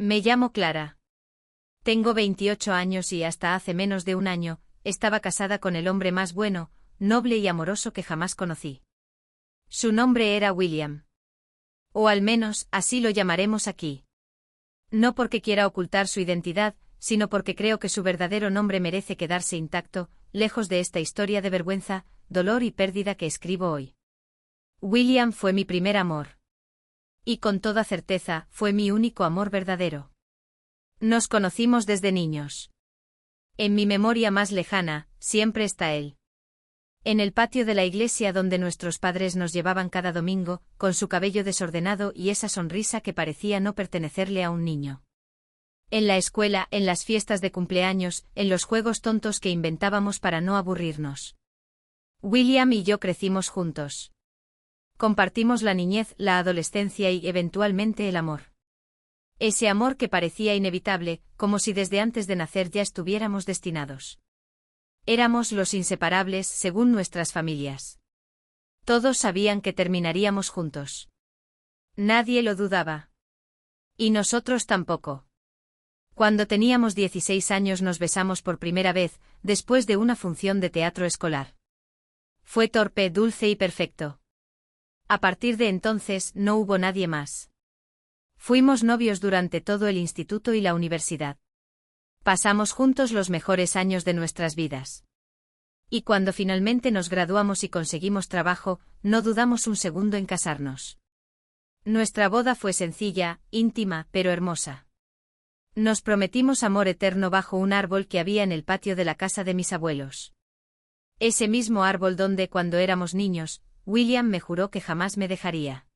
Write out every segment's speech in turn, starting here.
Me llamo Clara. Tengo 28 años y hasta hace menos de un año, estaba casada con el hombre más bueno, noble y amoroso que jamás conocí. Su nombre era William. O al menos, así lo llamaremos aquí. No porque quiera ocultar su identidad, sino porque creo que su verdadero nombre merece quedarse intacto, lejos de esta historia de vergüenza, dolor y pérdida que escribo hoy. William fue mi primer amor. Y con toda certeza, fue mi único amor verdadero. Nos conocimos desde niños. En mi memoria más lejana, siempre está él. En el patio de la iglesia donde nuestros padres nos llevaban cada domingo, con su cabello desordenado y esa sonrisa que parecía no pertenecerle a un niño. En la escuela, en las fiestas de cumpleaños, en los juegos tontos que inventábamos para no aburrirnos. William y yo crecimos juntos. Compartimos la niñez, la adolescencia y, eventualmente, el amor. Ese amor que parecía inevitable, como si desde antes de nacer ya estuviéramos destinados. Éramos los inseparables según nuestras familias. Todos sabían que terminaríamos juntos. Nadie lo dudaba. Y nosotros tampoco. Cuando teníamos 16 años nos besamos por primera vez, después de una función de teatro escolar. Fue torpe, dulce y perfecto. A partir de entonces no hubo nadie más. Fuimos novios durante todo el instituto y la universidad. Pasamos juntos los mejores años de nuestras vidas. Y cuando finalmente nos graduamos y conseguimos trabajo, no dudamos un segundo en casarnos. Nuestra boda fue sencilla, íntima, pero hermosa. Nos prometimos amor eterno bajo un árbol que había en el patio de la casa de mis abuelos. Ese mismo árbol donde, cuando éramos niños, William me juró que jamás me dejaría.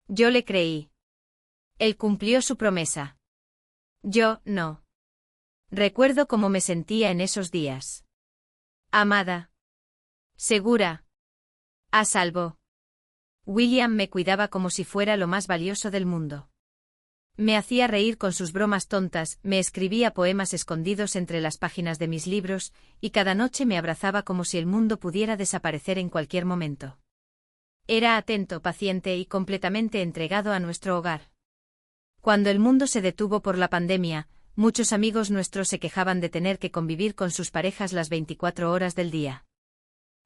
Yo le creí. Él cumplió su promesa. Yo, no. Recuerdo cómo me sentía en esos días. Amada. Segura. A salvo. William me cuidaba como si fuera lo más valioso del mundo. Me hacía reír con sus bromas tontas, me escribía poemas escondidos entre las páginas de mis libros, y cada noche me abrazaba como si el mundo pudiera desaparecer en cualquier momento. Era atento, paciente y completamente entregado a nuestro hogar. Cuando el mundo se detuvo por la pandemia, muchos amigos nuestros se quejaban de tener que convivir con sus parejas las 24 horas del día.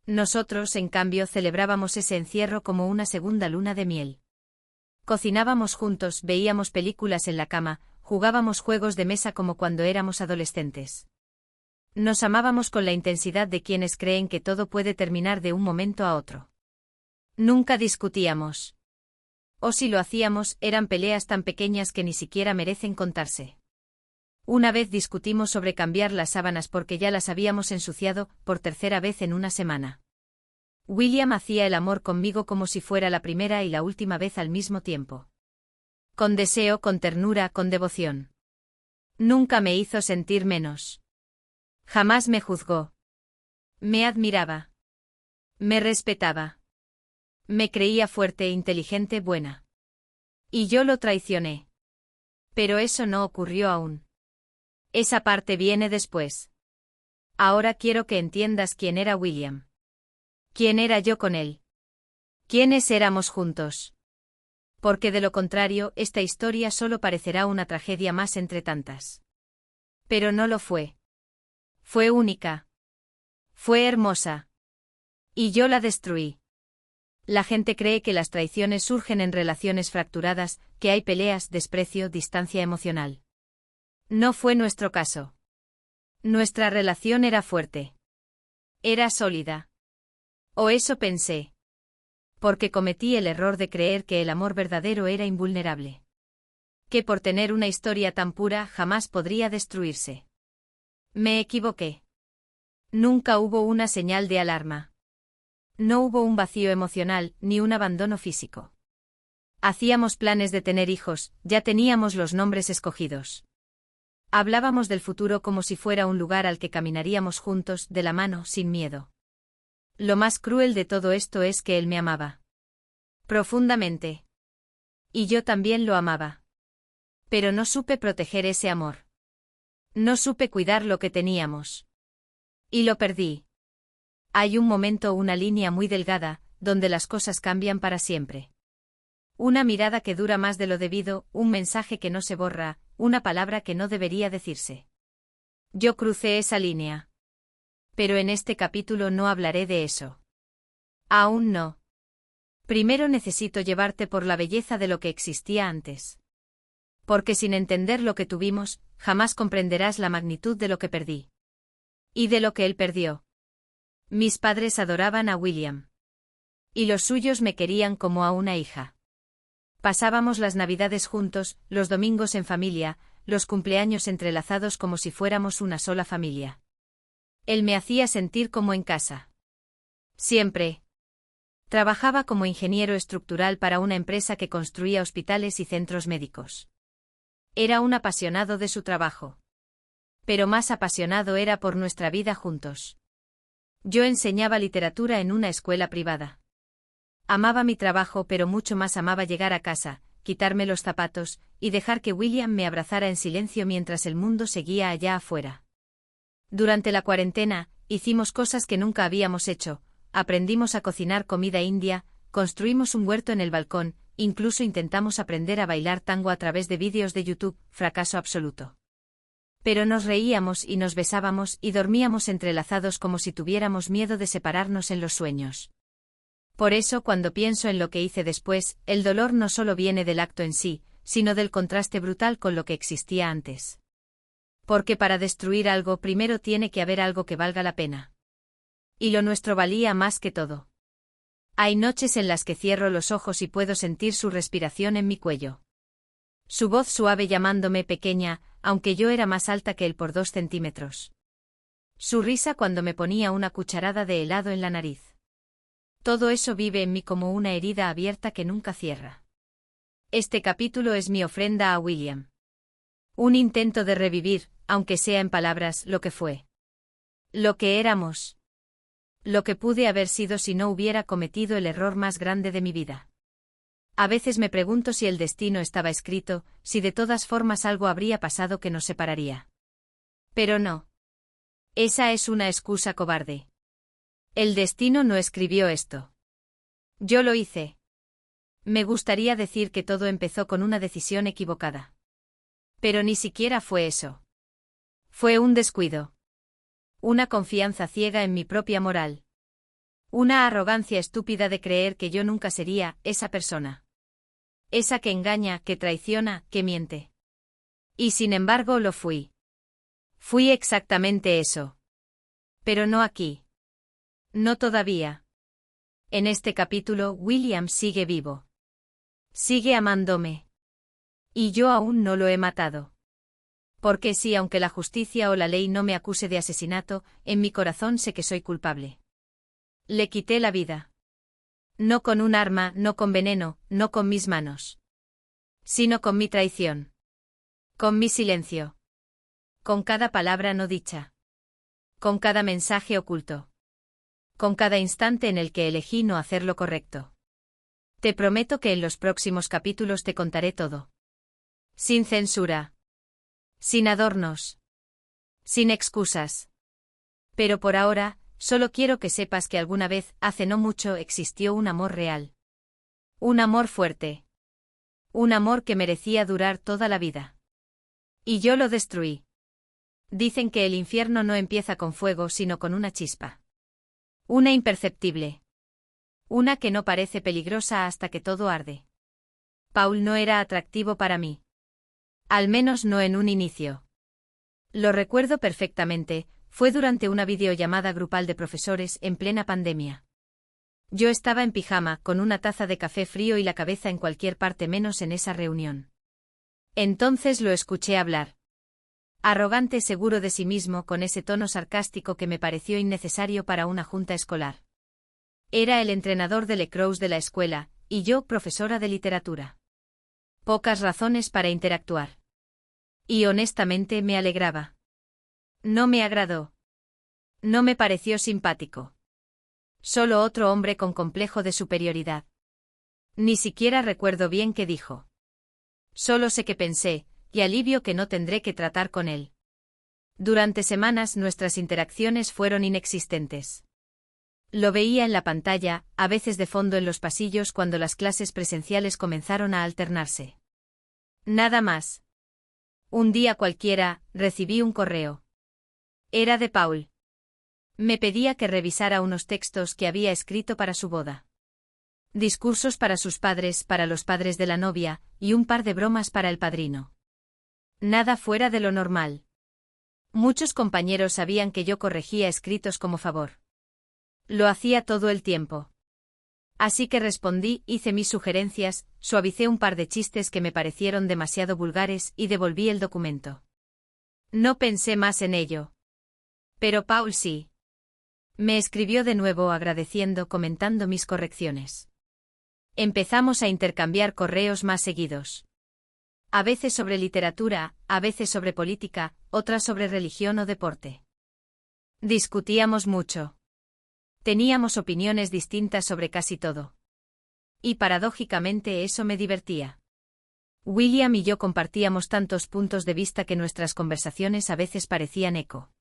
Nosotros, en cambio, celebrábamos ese encierro como una segunda luna de miel. Cocinábamos juntos, veíamos películas en la cama, jugábamos juegos de mesa como cuando éramos adolescentes. Nos amábamos con la intensidad de quienes creen que todo puede terminar de un momento a otro. Nunca discutíamos. O si lo hacíamos, eran peleas tan pequeñas que ni siquiera merecen contarse. Una vez discutimos sobre cambiar las sábanas porque ya las habíamos ensuciado por tercera vez en una semana. William hacía el amor conmigo como si fuera la primera y la última vez al mismo tiempo. Con deseo, con ternura, con devoción. Nunca me hizo sentir menos. Jamás me juzgó. Me admiraba. Me respetaba. Me creía fuerte, inteligente, buena. Y yo lo traicioné. Pero eso no ocurrió aún. Esa parte viene después. Ahora quiero que entiendas quién era William. ¿Quién era yo con él? ¿Quiénes éramos juntos? Porque de lo contrario, esta historia solo parecerá una tragedia más entre tantas. Pero no lo fue. Fue única. Fue hermosa. Y yo la destruí. La gente cree que las traiciones surgen en relaciones fracturadas, que hay peleas, desprecio, distancia emocional. No fue nuestro caso. Nuestra relación era fuerte. Era sólida. O eso pensé. Porque cometí el error de creer que el amor verdadero era invulnerable. Que por tener una historia tan pura jamás podría destruirse. Me equivoqué. Nunca hubo una señal de alarma. No hubo un vacío emocional, ni un abandono físico. Hacíamos planes de tener hijos, ya teníamos los nombres escogidos. Hablábamos del futuro como si fuera un lugar al que caminaríamos juntos, de la mano, sin miedo. Lo más cruel de todo esto es que él me amaba. Profundamente. Y yo también lo amaba. Pero no supe proteger ese amor. No supe cuidar lo que teníamos. Y lo perdí. Hay un momento, una línea muy delgada, donde las cosas cambian para siempre. Una mirada que dura más de lo debido, un mensaje que no se borra, una palabra que no debería decirse. Yo crucé esa línea. Pero en este capítulo no hablaré de eso. Aún no. Primero necesito llevarte por la belleza de lo que existía antes. Porque sin entender lo que tuvimos, jamás comprenderás la magnitud de lo que perdí. Y de lo que él perdió. Mis padres adoraban a William. Y los suyos me querían como a una hija. Pasábamos las Navidades juntos, los domingos en familia, los cumpleaños entrelazados como si fuéramos una sola familia. Él me hacía sentir como en casa. Siempre. Trabajaba como ingeniero estructural para una empresa que construía hospitales y centros médicos. Era un apasionado de su trabajo. Pero más apasionado era por nuestra vida juntos. Yo enseñaba literatura en una escuela privada. Amaba mi trabajo, pero mucho más amaba llegar a casa, quitarme los zapatos, y dejar que William me abrazara en silencio mientras el mundo seguía allá afuera. Durante la cuarentena, hicimos cosas que nunca habíamos hecho, aprendimos a cocinar comida india, construimos un huerto en el balcón, incluso intentamos aprender a bailar tango a través de vídeos de YouTube, fracaso absoluto. Pero nos reíamos y nos besábamos y dormíamos entrelazados como si tuviéramos miedo de separarnos en los sueños. Por eso cuando pienso en lo que hice después, el dolor no solo viene del acto en sí, sino del contraste brutal con lo que existía antes. Porque para destruir algo primero tiene que haber algo que valga la pena. Y lo nuestro valía más que todo. Hay noches en las que cierro los ojos y puedo sentir su respiración en mi cuello. Su voz suave llamándome pequeña, aunque yo era más alta que él por 2 centímetros. Su risa cuando me ponía una cucharada de helado en la nariz. Todo eso vive en mí como una herida abierta que nunca cierra. Este capítulo es mi ofrenda a William. Un intento de revivir, aunque sea en palabras, lo que fue. Lo que éramos. Lo que pude haber sido si no hubiera cometido el error más grande de mi vida. A veces me pregunto si el destino estaba escrito, si de todas formas algo habría pasado que nos separaría. Pero no. Esa es una excusa cobarde. El destino no escribió esto. Yo lo hice. Me gustaría decir que todo empezó con una decisión equivocada. Pero ni siquiera fue eso. Fue un descuido. Una confianza ciega en mi propia moral. Una arrogancia estúpida de creer que yo nunca sería esa persona. Esa que engaña, que traiciona, que miente. Y sin embargo lo fui. Fui exactamente eso. Pero no aquí. No todavía. En este capítulo, William sigue vivo. Sigue amándome. Y yo aún no lo he matado. Porque sí, aunque la justicia o la ley no me acuse de asesinato, en mi corazón sé que soy culpable. Le quité la vida. No con un arma, no con veneno, no con mis manos. Sino con mi traición. Con mi silencio. Con cada palabra no dicha. Con cada mensaje oculto. Con cada instante en el que elegí no hacer lo correcto. Te prometo que en los próximos capítulos te contaré todo. Sin censura. Sin adornos. Sin excusas. Pero por ahora, solo quiero que sepas que alguna vez, hace no mucho, existió un amor real. Un amor fuerte. Un amor que merecía durar toda la vida. Y yo lo destruí. Dicen que el infierno no empieza con fuego sino con una chispa. Una imperceptible. Una que no parece peligrosa hasta que todo arde. Paul no era atractivo para mí. Al menos no en un inicio. Lo recuerdo perfectamente, fue durante una videollamada grupal de profesores en plena pandemia. Yo estaba en pijama, con una taza de café frío y la cabeza en cualquier parte menos en esa reunión. Entonces lo escuché hablar. Arrogante, seguro de sí mismo, con ese tono sarcástico que me pareció innecesario para una junta escolar. Era el entrenador de lacrosse de la escuela, y yo profesora de literatura. Pocas razones para interactuar. Y honestamente me alegraba. No me agradó. No me pareció simpático. Solo otro hombre con complejo de superioridad. Ni siquiera recuerdo bien qué dijo. Solo sé que pensé, y alivio que no tendré que tratar con él. Durante semanas nuestras interacciones fueron inexistentes. Lo veía en la pantalla, a veces de fondo en los pasillos cuando las clases presenciales comenzaron a alternarse. Nada más. Un día cualquiera, recibí un correo. Era de Paul. Me pedía que revisara unos textos que había escrito para su boda. Discursos para sus padres, para los padres de la novia, y un par de bromas para el padrino. Nada fuera de lo normal. Muchos compañeros sabían que yo corregía escritos como favor. Lo hacía todo el tiempo. Así que respondí, hice mis sugerencias, suavicé un par de chistes que me parecieron demasiado vulgares y devolví el documento. No pensé más en ello. Pero Paul sí. Me escribió de nuevo agradeciendo, comentando mis correcciones. Empezamos a intercambiar correos más seguidos. A veces sobre literatura, a veces sobre política, otras sobre religión o deporte. Discutíamos mucho. Teníamos opiniones distintas sobre casi todo. Y paradójicamente eso me divertía. William y yo compartíamos tantos puntos de vista que nuestras conversaciones a veces parecían eco.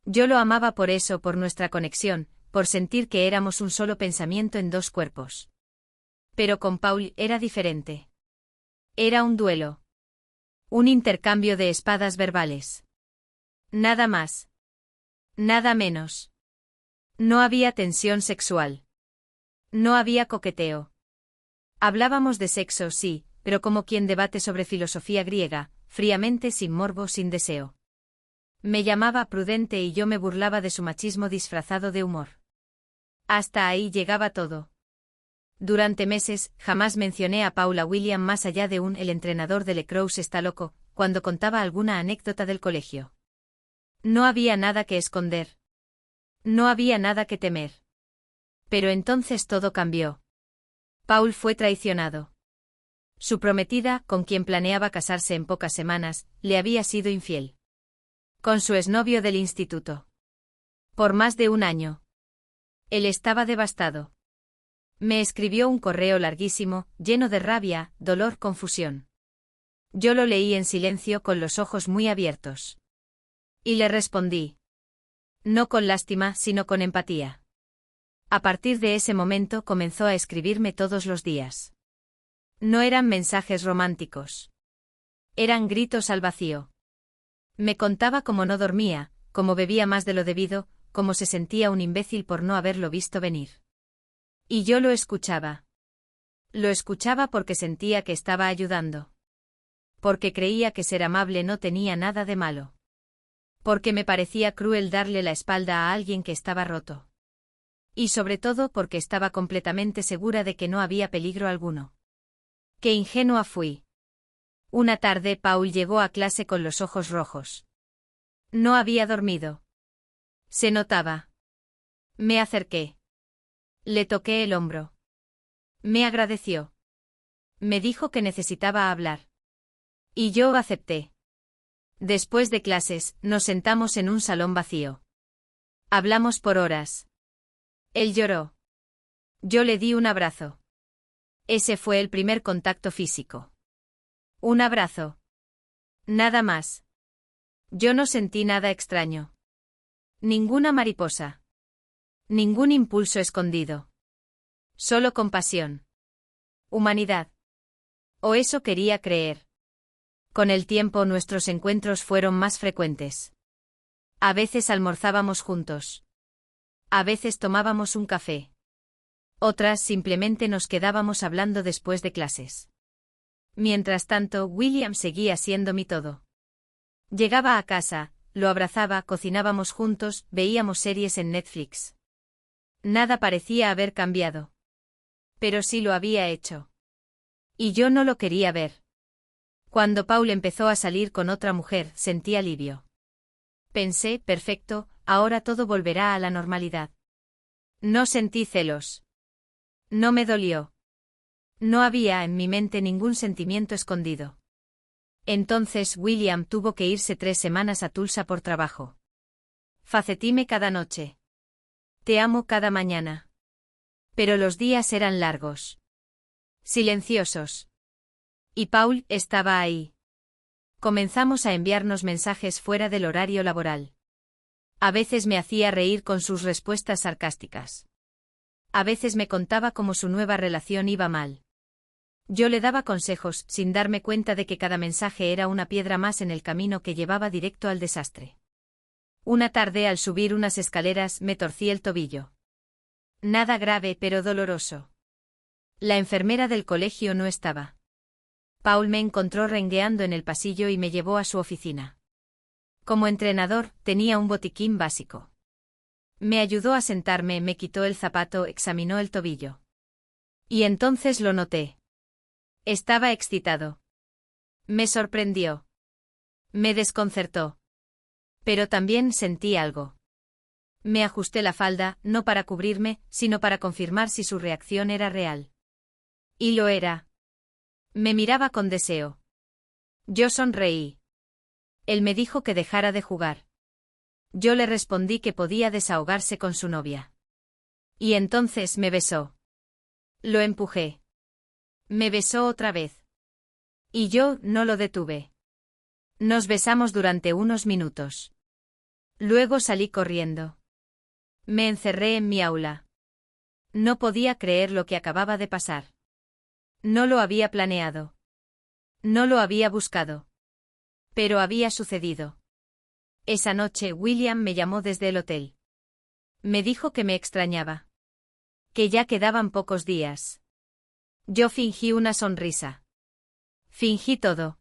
Yo lo amaba por eso, por nuestra conexión, por sentir que éramos un solo pensamiento en dos cuerpos. Pero con Paul era diferente. Era un duelo. Un intercambio de espadas verbales. Nada más. Nada menos. No había tensión sexual. No había coqueteo. Hablábamos de sexo, sí, pero como quien debate sobre filosofía griega, fríamente, sin morbo, sin deseo. Me llamaba prudente y yo me burlaba de su machismo disfrazado de humor. Hasta ahí llegaba todo. Durante meses, jamás mencioné a Paula William más allá de el entrenador de Lacrosse está loco, cuando contaba alguna anécdota del colegio. No había nada que esconder. No había nada que temer. Pero entonces todo cambió. Paul fue traicionado. Su prometida, con quien planeaba casarse en pocas semanas, le había sido infiel. Con su exnovio del instituto. Por más de un año. Él estaba devastado. Me escribió un correo larguísimo, lleno de rabia, dolor, confusión. Yo lo leí en silencio con los ojos muy abiertos. Y le respondí. No con lástima, sino con empatía. A partir de ese momento comenzó a escribirme todos los días. No eran mensajes románticos. Eran gritos al vacío. Me contaba cómo no dormía, cómo bebía más de lo debido, cómo se sentía un imbécil por no haberlo visto venir. Y yo lo escuchaba. Lo escuchaba porque sentía que estaba ayudando. Porque creía que ser amable no tenía nada de malo. Porque me parecía cruel darle la espalda a alguien que estaba roto. Y sobre todo porque estaba completamente segura de que no había peligro alguno. Qué ingenua fui. Una tarde Paul llegó a clase con los ojos rojos. No había dormido. Se notaba. Me acerqué. Le toqué el hombro. Me agradeció. Me dijo que necesitaba hablar. Y yo acepté. Después de clases, nos sentamos en un salón vacío. Hablamos por horas. Él lloró. Yo le di un abrazo. Ese fue el primer contacto físico. Un abrazo. Nada más. Yo no sentí nada extraño. Ninguna mariposa. Ningún impulso escondido. Solo compasión. Humanidad. O eso quería creer. Con el tiempo nuestros encuentros fueron más frecuentes. A veces almorzábamos juntos. A veces tomábamos un café. Otras simplemente nos quedábamos hablando después de clases. Mientras tanto, William seguía siendo mi todo. Llegaba a casa, lo abrazaba, cocinábamos juntos, veíamos series en Netflix. Nada parecía haber cambiado. Pero sí lo había hecho. Y yo no lo quería ver. Cuando Paul empezó a salir con otra mujer, sentí alivio. Pensé, perfecto, ahora todo volverá a la normalidad. No sentí celos. No me dolió. No había en mi mente ningún sentimiento escondido. Entonces William tuvo que irse 3 semanas a Tulsa por trabajo. Facetíme cada noche. Te amo cada mañana. Pero los días eran largos. Silenciosos. Y Paul estaba ahí. Comenzamos a enviarnos mensajes fuera del horario laboral. A veces me hacía reír con sus respuestas sarcásticas. A veces me contaba cómo su nueva relación iba mal. Yo le daba consejos, sin darme cuenta de que cada mensaje era una piedra más en el camino que llevaba directo al desastre. Una tarde, al subir unas escaleras, me torcí el tobillo. Nada grave, pero doloroso. La enfermera del colegio no estaba. Paul me encontró rengueando en el pasillo y me llevó a su oficina. Como entrenador, tenía un botiquín básico. Me ayudó a sentarme, me quitó el zapato, examinó el tobillo. Y entonces lo noté. Estaba excitado. Me sorprendió. Me desconcertó. Pero también sentí algo. Me ajusté la falda, no para cubrirme, sino para confirmar si su reacción era real. Y lo era. Me miraba con deseo. Yo sonreí. Él me dijo que dejara de jugar. Yo le respondí que podía desahogarse con su novia. Y entonces me besó. Lo empujé. Me besó otra vez. Y yo no lo detuve. Nos besamos durante unos minutos. Luego salí corriendo. Me encerré en mi aula. No podía creer lo que acababa de pasar. No lo había planeado. No lo había buscado. Pero había sucedido. Esa noche William me llamó desde el hotel. Me dijo que me extrañaba. Que ya quedaban pocos días. Yo fingí una sonrisa. Fingí todo.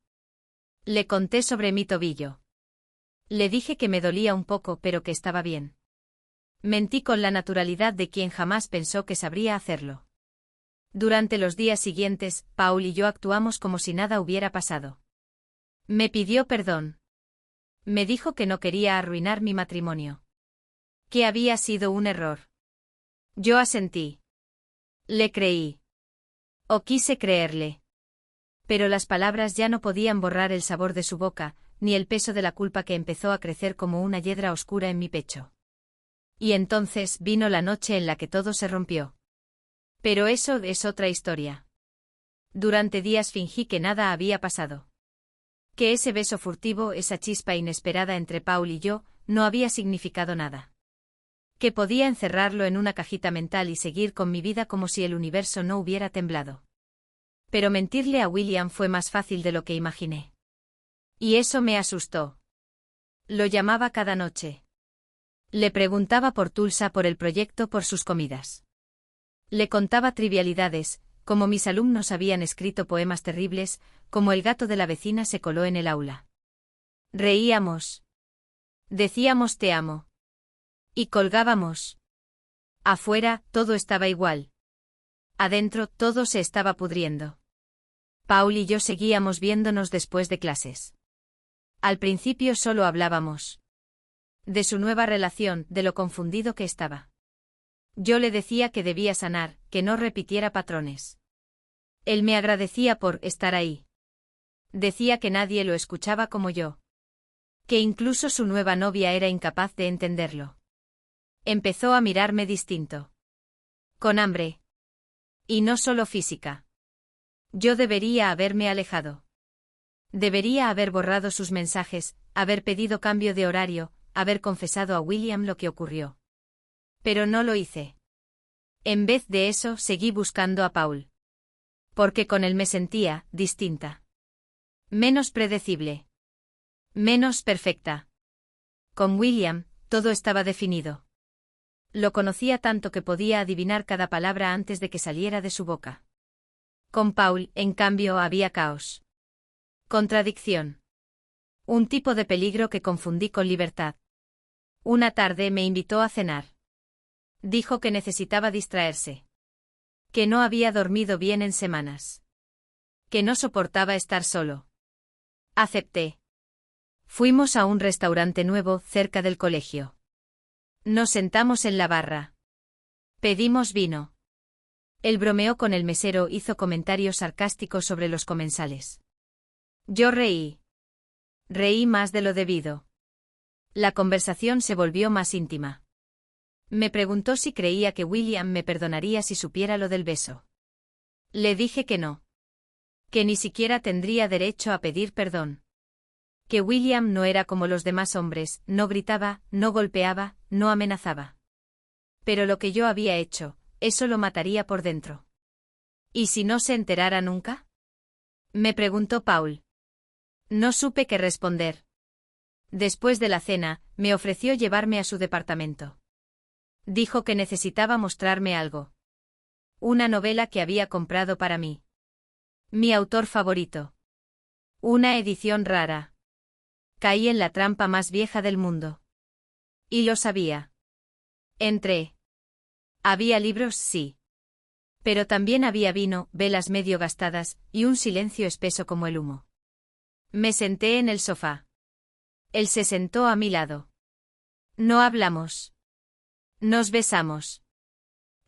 Le conté sobre mi tobillo. Le dije que me dolía un poco pero que estaba bien. Mentí con la naturalidad de quien jamás pensó que sabría hacerlo. Durante los días siguientes, Paul y yo actuamos como si nada hubiera pasado. Me pidió perdón. Me dijo que no quería arruinar mi matrimonio. Que había sido un error. Yo asentí. Le creí. O quise creerle. Pero las palabras ya no podían borrar el sabor de su boca, ni el peso de la culpa que empezó a crecer como una hiedra oscura en mi pecho. Y entonces vino la noche en la que todo se rompió. Pero eso es otra historia. Durante días fingí que nada había pasado. Que ese beso furtivo, esa chispa inesperada entre Paul y yo, no había significado nada. Que podía encerrarlo en una cajita mental y seguir con mi vida como si el universo no hubiera temblado. Pero mentirle a William fue más fácil de lo que imaginé. Y eso me asustó. Lo llamaba cada noche. Le preguntaba por Tulsa, por el proyecto, por sus comidas. Le contaba trivialidades, como mis alumnos habían escrito poemas terribles, como el gato de la vecina se coló en el aula. Reíamos. Decíamos te amo. Y colgábamos. Afuera, todo estaba igual. Adentro, todo se estaba pudriendo. Paul y yo seguíamos viéndonos después de clases. Al principio solo hablábamos. De su nueva relación, de lo confundido que estaba. Yo le decía que debía sanar, que no repitiera patrones. Él me agradecía por estar ahí. Decía que nadie lo escuchaba como yo. Que incluso su nueva novia era incapaz de entenderlo. Empezó a mirarme distinto. Con hambre. Y no solo física. Yo debería haberme alejado. Debería haber borrado sus mensajes, haber pedido cambio de horario, haber confesado a William lo que ocurrió. Pero no lo hice. En vez de eso, seguí buscando a Paul. Porque con él me sentía distinta. Menos predecible. Menos perfecta. Con William, todo estaba definido. Lo conocía tanto que podía adivinar cada palabra antes de que saliera de su boca. Con Paul, en cambio, había caos. Contradicción. Un tipo de peligro que confundí con libertad. Una tarde me invitó a cenar. Dijo que necesitaba distraerse. Que no había dormido bien en semanas. Que no soportaba estar solo. Acepté. Fuimos a un restaurante nuevo cerca del colegio. Nos sentamos en la barra. Pedimos vino. Él bromeó con el mesero, hizo comentarios sarcásticos sobre los comensales. Yo reí. Reí más de lo debido. La conversación se volvió más íntima. Me preguntó si creía que William me perdonaría si supiera lo del beso. Le dije que no. Que ni siquiera tendría derecho a pedir perdón. Que William no era como los demás hombres, no gritaba, no golpeaba, no amenazaba. Pero lo que yo había hecho, eso lo mataría por dentro. ¿Y si no se enterara nunca? Me preguntó Paul. No supe qué responder. Después de la cena, me ofreció llevarme a su departamento. Dijo que necesitaba mostrarme algo. Una novela que había comprado para mí. Mi autor favorito. Una edición rara. Caí en la trampa más vieja del mundo. Y lo sabía. Entré. Había libros, sí. Pero también había vino, velas medio gastadas, y un silencio espeso como el humo. Me senté en el sofá. Él se sentó a mi lado. No hablamos. Nos besamos.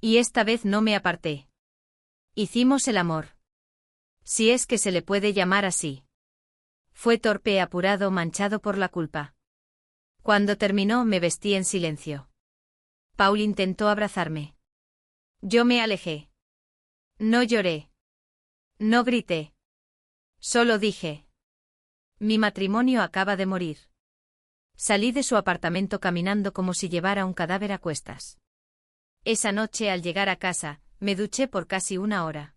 Y esta vez no me aparté. Hicimos el amor. Si es que se le puede llamar así. Fue torpe, apurado, manchado por la culpa. Cuando terminó me vestí en silencio. Paul intentó abrazarme. Yo me alejé. No lloré. No grité. Solo dije. Mi matrimonio acaba de morir. Salí de su apartamento caminando como si llevara un cadáver a cuestas. Esa noche al llegar a casa, me duché por casi una hora.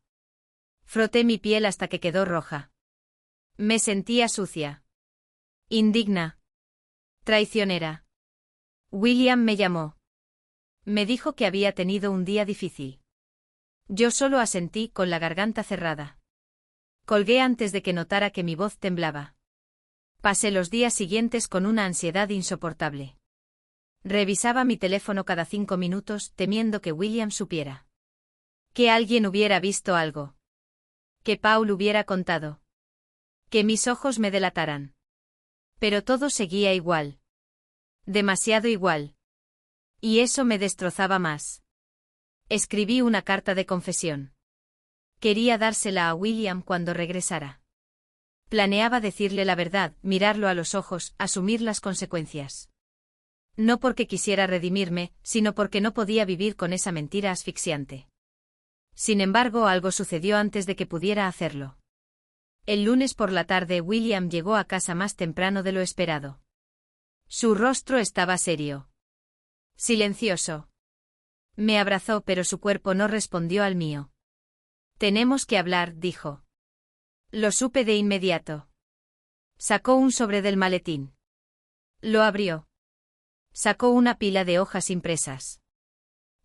Froté mi piel hasta que quedó roja. Me sentía sucia. Indigna. Traicionera. William me llamó. Me dijo que había tenido un día difícil. Yo solo asentí con la garganta cerrada. Colgué antes de que notara que mi voz temblaba. Pasé los días siguientes con una ansiedad insoportable. Revisaba mi teléfono cada 5 minutos, temiendo que William supiera. Que alguien hubiera visto algo. Que Paul hubiera contado. Que mis ojos me delataran. Pero todo seguía igual. Demasiado igual. Y eso me destrozaba más. Escribí una carta de confesión. Quería dársela a William cuando regresara. Planeaba decirle la verdad, mirarlo a los ojos, asumir las consecuencias. No porque quisiera redimirme, sino porque no podía vivir con esa mentira asfixiante. Sin embargo, algo sucedió antes de que pudiera hacerlo. El lunes por la tarde William llegó a casa más temprano de lo esperado. Su rostro estaba serio. Silencioso. Me abrazó, pero su cuerpo no respondió al mío. Tenemos que hablar, dijo. Lo supe de inmediato. Sacó un sobre del maletín. Lo abrió. Sacó una pila de hojas impresas.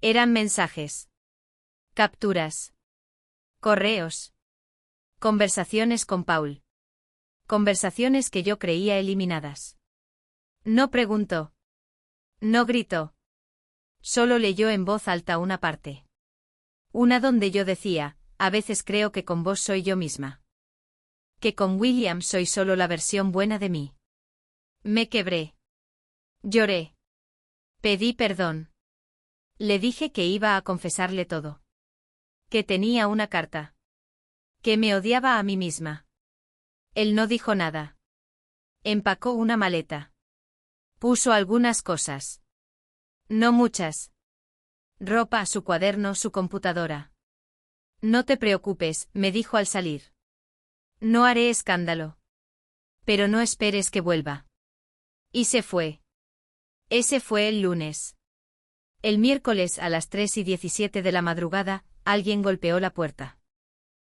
Eran mensajes. Capturas. Correos. Conversaciones con Paul. Conversaciones que yo creía eliminadas. No preguntó. No gritó. Solo leyó en voz alta una parte. Una donde yo decía, a veces creo que con vos soy yo misma. Que con William soy solo la versión buena de mí. Me quebré. Lloré. Pedí perdón. Le dije que iba a confesarle todo. Que tenía una carta. Que me odiaba a mí misma. Él no dijo nada. Empacó una maleta. Puso algunas cosas. No muchas. Ropa, su cuaderno, su computadora. No te preocupes, me dijo al salir. No haré escándalo. Pero no esperes que vuelva. Y se fue. Ese fue el lunes. El miércoles a las 3:17 de la madrugada, alguien golpeó la puerta.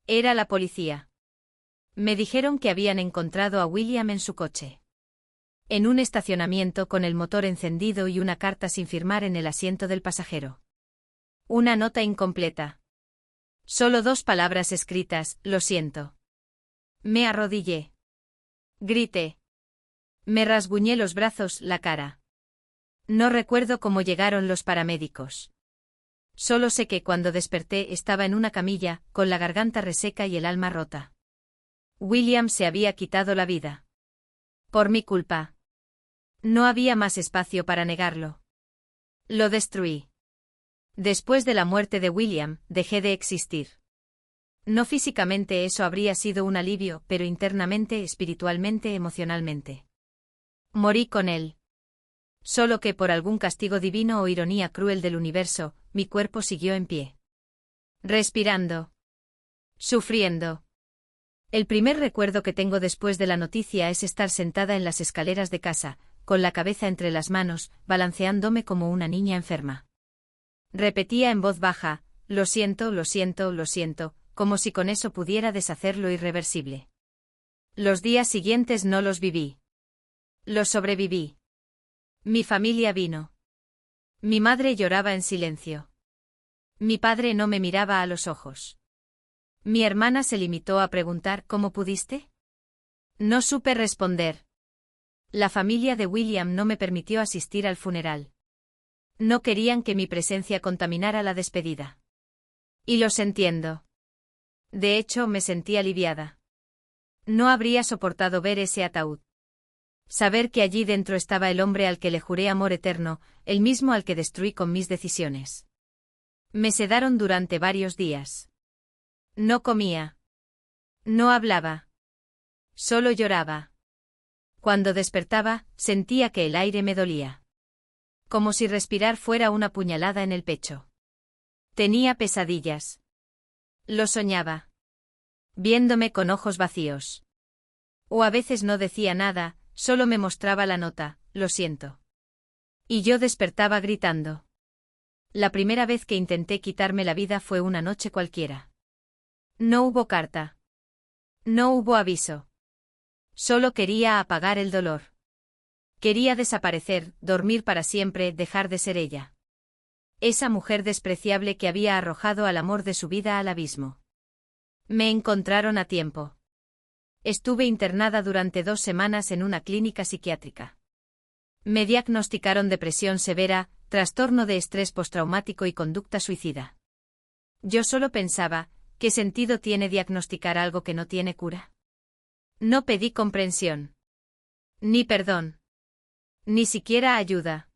Era la policía. Me dijeron que habían encontrado a William en su coche. En un estacionamiento con el motor encendido y una carta sin firmar en el asiento del pasajero. Una nota incompleta. Solo 2 palabras escritas, lo siento. Me arrodillé. Grité. Me rasguñé los brazos, la cara. No recuerdo cómo llegaron los paramédicos. Solo sé que cuando desperté estaba en una camilla, con la garganta reseca y el alma rota. William se había quitado la vida. Por mi culpa. No había más espacio para negarlo. Lo destruí. Después de la muerte de William, dejé de existir. No físicamente, eso habría sido un alivio, pero internamente, espiritualmente, emocionalmente. Morí con él. Solo que por algún castigo divino o ironía cruel del universo, mi cuerpo siguió en pie. Respirando. Sufriendo. El primer recuerdo que tengo después de la noticia es estar sentada en las escaleras de casa, con la cabeza entre las manos, balanceándome como una niña enferma. Repetía en voz baja, lo siento, lo siento, lo siento, como si con eso pudiera deshacer lo irreversible. Los días siguientes no los viví. Los sobreviví. Mi familia vino. Mi madre lloraba en silencio. Mi padre no me miraba a los ojos. Mi hermana se limitó a preguntar ¿cómo pudiste? No supe responder. La familia de William no me permitió asistir al funeral. No querían que mi presencia contaminara la despedida. Y los entiendo. De hecho, me sentí aliviada. No habría soportado ver ese ataúd. Saber que allí dentro estaba el hombre al que le juré amor eterno, el mismo al que destruí con mis decisiones. Me sedaron durante varios días. No comía. No hablaba. Solo lloraba. Cuando despertaba, sentía que el aire me dolía. Como si respirar fuera una puñalada en el pecho. Tenía pesadillas. Lo soñaba. Viéndome con ojos vacíos. O a veces no decía nada, solo me mostraba la nota, lo siento. Y yo despertaba gritando. La primera vez que intenté quitarme la vida fue una noche cualquiera. No hubo carta. No hubo aviso. Solo quería apagar el dolor. Quería desaparecer, dormir para siempre, dejar de ser ella. Esa mujer despreciable que había arrojado al amor de su vida al abismo. Me encontraron a tiempo. Estuve internada durante 2 semanas en una clínica psiquiátrica. Me diagnosticaron depresión severa, trastorno de estrés postraumático y conducta suicida. Yo solo pensaba, ¿qué sentido tiene diagnosticar algo que no tiene cura? No pedí comprensión. Ni perdón. Ni siquiera ayuda.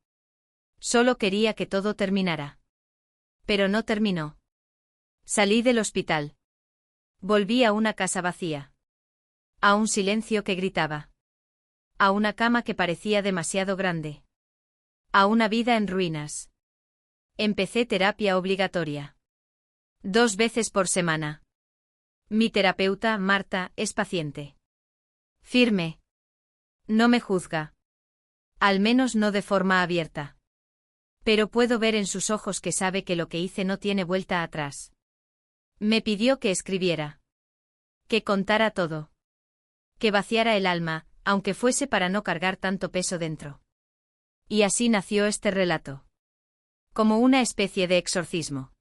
Solo quería que todo terminara. Pero no terminó. Salí del hospital. Volví a una casa vacía. A un silencio que gritaba. A una cama que parecía demasiado grande. A una vida en ruinas. Empecé terapia obligatoria. 2 veces por semana. Mi terapeuta, Marta, es paciente. Firme. No me juzga. Al menos no de forma abierta. Pero puedo ver en sus ojos que sabe que lo que hice no tiene vuelta atrás. Me pidió que escribiera. Que contara todo. Que vaciara el alma, aunque fuese para no cargar tanto peso dentro. Y así nació este relato. Como una especie de exorcismo.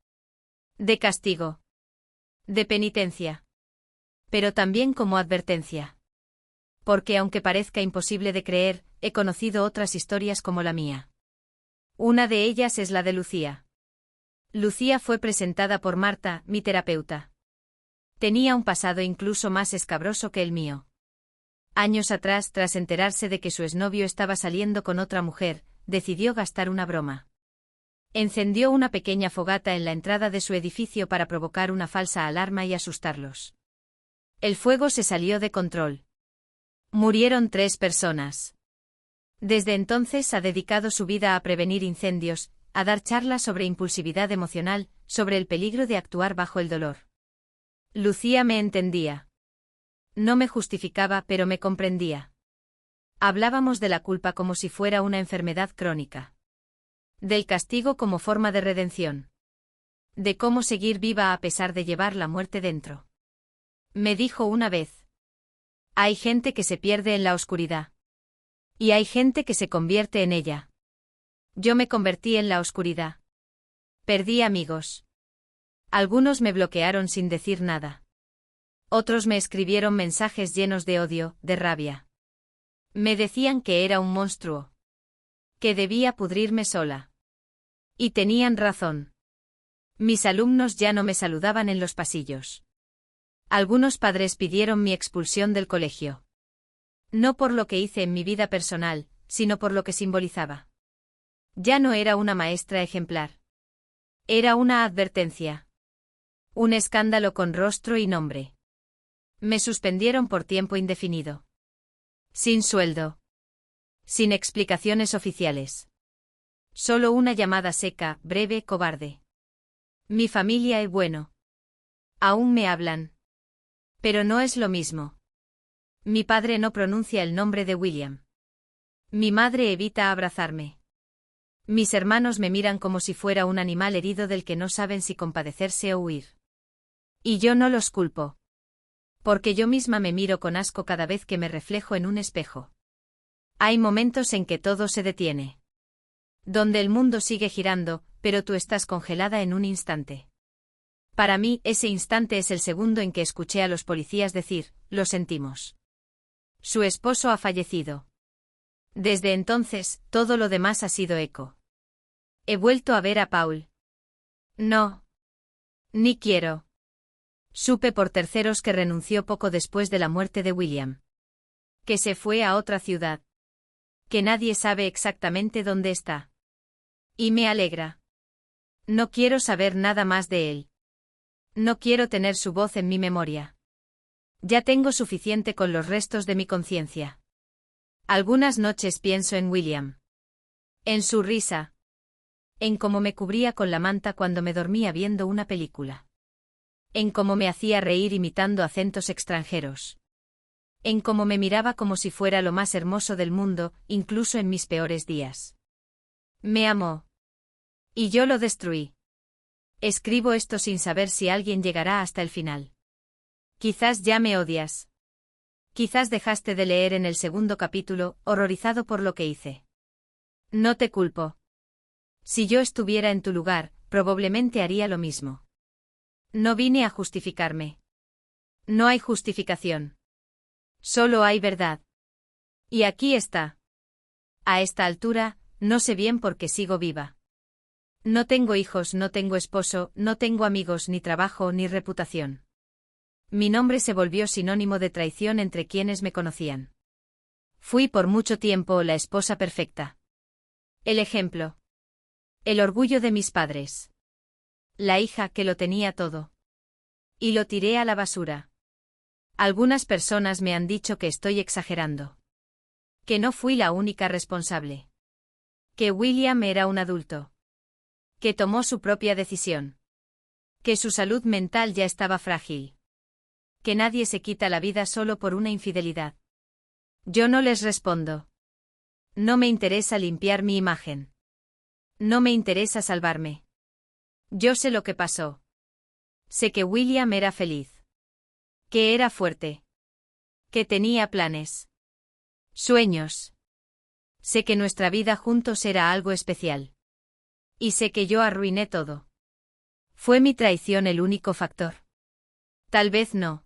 De castigo. De penitencia. Pero también como advertencia. Porque aunque parezca imposible de creer, he conocido otras historias como la mía. Una de ellas es la de Lucía. Lucía fue presentada por Marta, mi terapeuta. Tenía un pasado incluso más escabroso que el mío. Años atrás, tras enterarse de que su exnovio estaba saliendo con otra mujer, decidió gastar una broma. Encendió una pequeña fogata en la entrada de su edificio para provocar una falsa alarma y asustarlos. El fuego se salió de control. Murieron 3 personas. Desde entonces ha dedicado su vida a prevenir incendios, a dar charlas sobre impulsividad emocional, sobre el peligro de actuar bajo el dolor. Lucía me entendía. No me justificaba, pero me comprendía. Hablábamos de la culpa como si fuera una enfermedad crónica. Del castigo como forma de redención. De cómo seguir viva a pesar de llevar la muerte dentro. Me dijo una vez. Hay gente que se pierde en la oscuridad. Y hay gente que se convierte en ella. Yo me convertí en la oscuridad. Perdí amigos. Algunos me bloquearon sin decir nada. Otros me escribieron mensajes llenos de odio, de rabia. Me decían que era un monstruo. Que debía pudrirme sola. Y tenían razón. Mis alumnos ya no me saludaban en los pasillos. Algunos padres pidieron mi expulsión del colegio. No por lo que hice en mi vida personal, sino por lo que simbolizaba. Ya no era una maestra ejemplar. Era una advertencia. Un escándalo con rostro y nombre. Me suspendieron por tiempo indefinido. Sin sueldo. Sin explicaciones oficiales. Solo una llamada seca, breve, cobarde. Mi familia es bueno. Aún me hablan. Pero no es lo mismo. Mi padre no pronuncia el nombre de William. Mi madre evita abrazarme. Mis hermanos me miran como si fuera un animal herido del que no saben si compadecerse o huir. Y yo no los culpo. Porque yo misma me miro con asco cada vez que me reflejo en un espejo. Hay momentos en que todo se detiene. Donde el mundo sigue girando, pero tú estás congelada en un instante. Para mí, ese instante es el segundo en que escuché a los policías decir, lo sentimos. Su esposo ha fallecido. Desde entonces, todo lo demás ha sido eco. He vuelto a ver a Paul. No. Ni quiero. Supe por terceros que renunció poco después de la muerte de William. Que se fue a otra ciudad. Que nadie sabe exactamente dónde está. Y me alegra. No quiero saber nada más de él. No quiero tener su voz en mi memoria. Ya tengo suficiente con los restos de mi conciencia. Algunas noches pienso en William. En su risa. En cómo me cubría con la manta cuando me dormía viendo una película. En cómo me hacía reír imitando acentos extranjeros. En cómo me miraba como si fuera lo más hermoso del mundo, incluso en mis peores días. Me amó. Y yo lo destruí. Escribo esto sin saber si alguien llegará hasta el final. Quizás ya me odias. Quizás dejaste de leer en el segundo capítulo, horrorizado por lo que hice. No te culpo. Si yo estuviera en tu lugar, probablemente haría lo mismo. No vine a justificarme. No hay justificación. Solo hay verdad. Y aquí está. A esta altura, no sé bien por qué sigo viva. No tengo hijos, no tengo esposo, no tengo amigos, ni trabajo, ni reputación. Mi nombre se volvió sinónimo de traición entre quienes me conocían. Fui por mucho tiempo la esposa perfecta. El ejemplo. El orgullo de mis padres. La hija que lo tenía todo. Y lo tiré a la basura. Algunas personas me han dicho que estoy exagerando. Que no fui la única responsable. Que William era un adulto. Que tomó su propia decisión. Que su salud mental ya estaba frágil. Que nadie se quita la vida solo por una infidelidad. Yo no les respondo. No me interesa limpiar mi imagen. No me interesa salvarme. Yo sé lo que pasó. Sé que William era feliz. Que era fuerte. Que tenía planes. Sueños. Sé que nuestra vida juntos era algo especial. Y sé que yo arruiné todo. ¿Fue mi traición el único factor? Tal vez no.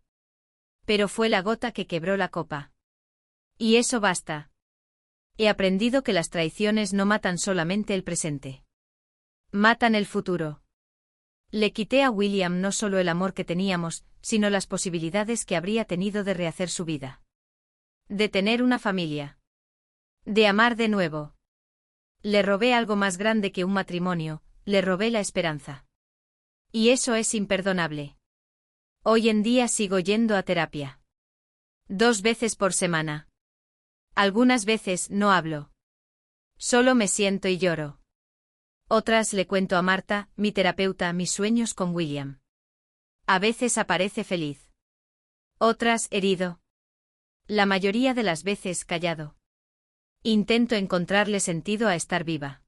Pero fue la gota que quebró la copa. Y eso basta. He aprendido que las traiciones no matan solamente el presente. Matan el futuro. Le quité a William no solo el amor que teníamos, sino las posibilidades que habría tenido de rehacer su vida. De tener una familia. De amar de nuevo. Le robé algo más grande que un matrimonio, le robé la esperanza. Y eso es imperdonable. Hoy en día sigo yendo a terapia. 2 veces por semana. Algunas veces no hablo. Solo me siento y lloro. Otras le cuento a Marta, mi terapeuta, mis sueños con William. A veces aparece feliz. Otras herido. La mayoría de las veces callado. Intento encontrarle sentido a estar viva.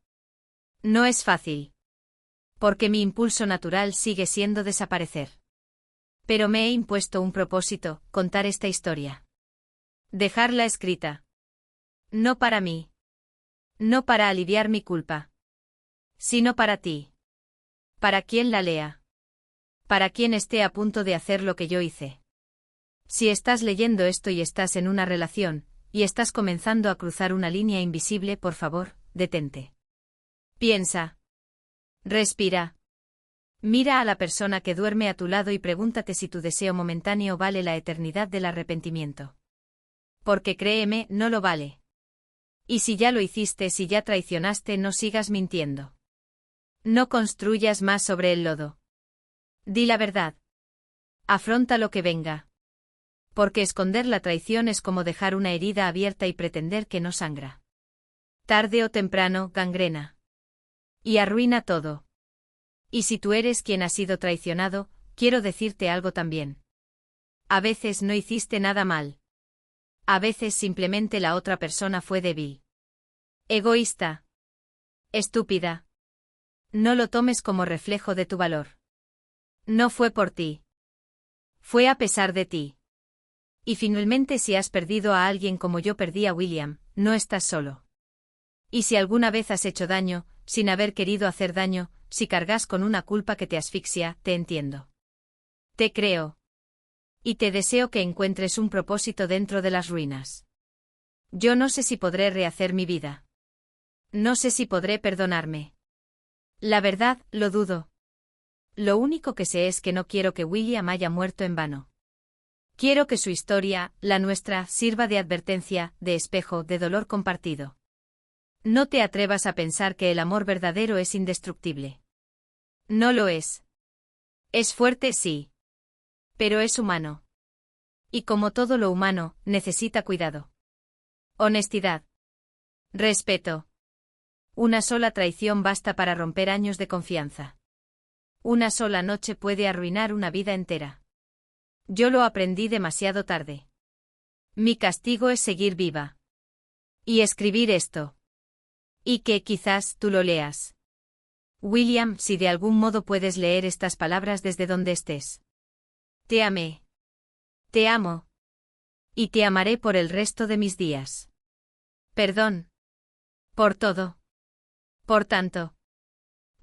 No es fácil. Porque mi impulso natural sigue siendo desaparecer. Pero me he impuesto un propósito, contar esta historia. Dejarla escrita. No para mí. No para aliviar mi culpa. Sino para ti. Para quien la lea. Para quien esté a punto de hacer lo que yo hice. Si estás leyendo esto y estás en una relación, y estás comenzando a cruzar una línea invisible, por favor, detente. Piensa. Respira. Mira a la persona que duerme a tu lado y pregúntate si tu deseo momentáneo vale la eternidad del arrepentimiento. Porque créeme, no lo vale. Y si ya lo hiciste, si ya traicionaste, no sigas mintiendo. No construyas más sobre el lodo. Di la verdad. Afronta lo que venga. Porque esconder la traición es como dejar una herida abierta y pretender que no sangra. Tarde o temprano, gangrena. Y arruina todo. Y si tú eres quien ha sido traicionado, quiero decirte algo también. A veces no hiciste nada mal. A veces simplemente la otra persona fue débil. Egoísta. Estúpida. No lo tomes como reflejo de tu valor. No fue por ti. Fue a pesar de ti. Y finalmente, si has perdido a alguien como yo perdí a William, no estás solo. Y si alguna vez has hecho daño, sin haber querido hacer daño, si cargas con una culpa que te asfixia, te entiendo. Te creo. Y te deseo que encuentres un propósito dentro de las ruinas. Yo no sé si podré rehacer mi vida. No sé si podré perdonarme. La verdad, lo dudo. Lo único que sé es que no quiero que William haya muerto en vano. Quiero que su historia, la nuestra, sirva de advertencia, de espejo, de dolor compartido. No te atrevas a pensar que el amor verdadero es indestructible. No lo es. Es fuerte, sí. Pero es humano. Y como todo lo humano, necesita cuidado. Honestidad. Respeto. Una sola traición basta para romper años de confianza. Una sola noche puede arruinar una vida entera. Yo lo aprendí demasiado tarde. Mi castigo es seguir viva. Y escribir esto. Y que quizás tú lo leas. William, si de algún modo puedes leer estas palabras desde donde estés. Te amé. Te amo. Y te amaré por el resto de mis días. Perdón. Por todo. Por tanto.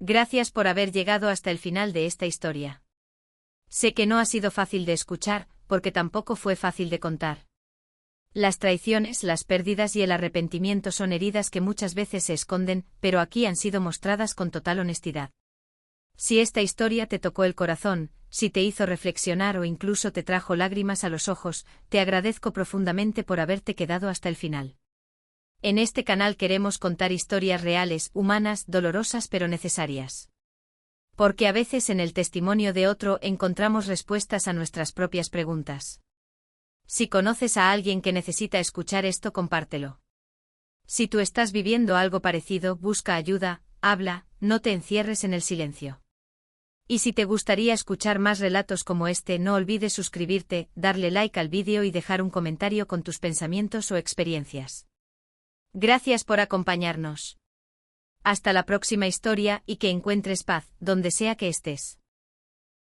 Gracias por haber llegado hasta el final de esta historia. Sé que no ha sido fácil de escuchar, porque tampoco fue fácil de contar. Las traiciones, las pérdidas y el arrepentimiento son heridas que muchas veces se esconden, pero aquí han sido mostradas con total honestidad. Si esta historia te tocó el corazón, si te hizo reflexionar o incluso te trajo lágrimas a los ojos, te agradezco profundamente por haberte quedado hasta el final. En este canal queremos contar historias reales, humanas, dolorosas pero necesarias. Porque a veces en el testimonio de otro encontramos respuestas a nuestras propias preguntas. Si conoces a alguien que necesita escuchar esto, compártelo. Si tú estás viviendo algo parecido, busca ayuda, habla, no te encierres en el silencio. Y si te gustaría escuchar más relatos como este, no olvides suscribirte, darle like al vídeo y dejar un comentario con tus pensamientos o experiencias. Gracias por acompañarnos. Hasta la próxima historia y que encuentres paz, donde sea que estés.